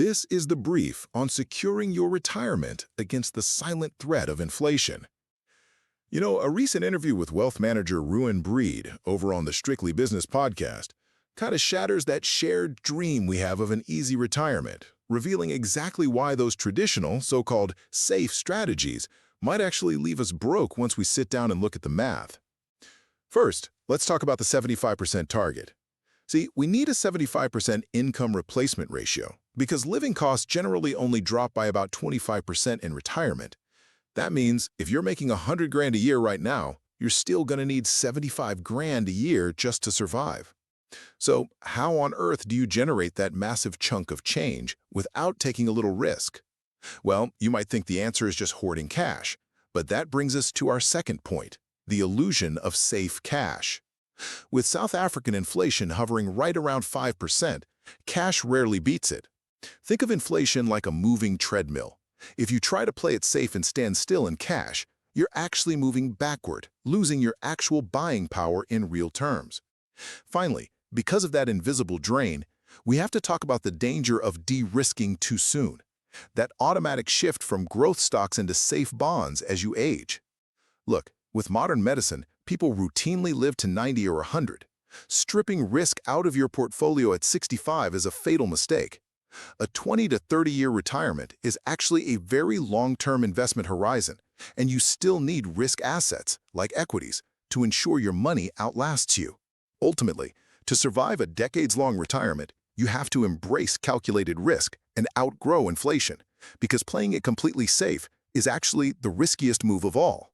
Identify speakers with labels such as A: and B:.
A: This is the brief on securing your retirement against the silent threat of inflation. A recent interview with wealth manager Ruin Breed over on the Strictly Business podcast kind of shatters that shared dream we have of an easy retirement, revealing exactly why those traditional, so-called safe strategies might actually leave us broke once we sit down and look at the math. First, let's talk about the 75% target. See, we need a 75% income replacement ratio because living costs generally only drop by about 25% in retirement. That means if you're making 100 grand a year right now, you're still going to need 75 grand a year just to survive. So how on earth do you generate that massive chunk of change without taking a little risk? Well, you might think the answer is just hoarding cash, but that brings us to our second point, the illusion of safe cash. With South African inflation hovering right around 5%, cash rarely beats it. Think of inflation like a moving treadmill. If you try to play it safe and stand still in cash, you're actually moving backward, losing your actual buying power in real terms. Finally, because of that invisible drain, we have to talk about the danger of de-risking too soon, that automatic shift from growth stocks into safe bonds as you age. Look, with modern medicine, people routinely live to 90 or 100. Stripping risk out of your portfolio at 65 is a fatal mistake. A 20 to 30-year retirement is actually a very long-term investment horizon, and you still need risk assets, like equities, to ensure your money outlasts you. Ultimately, to survive a decades-long retirement, you have to embrace calculated risk and outgrow inflation, because playing it completely safe is actually the riskiest move of all.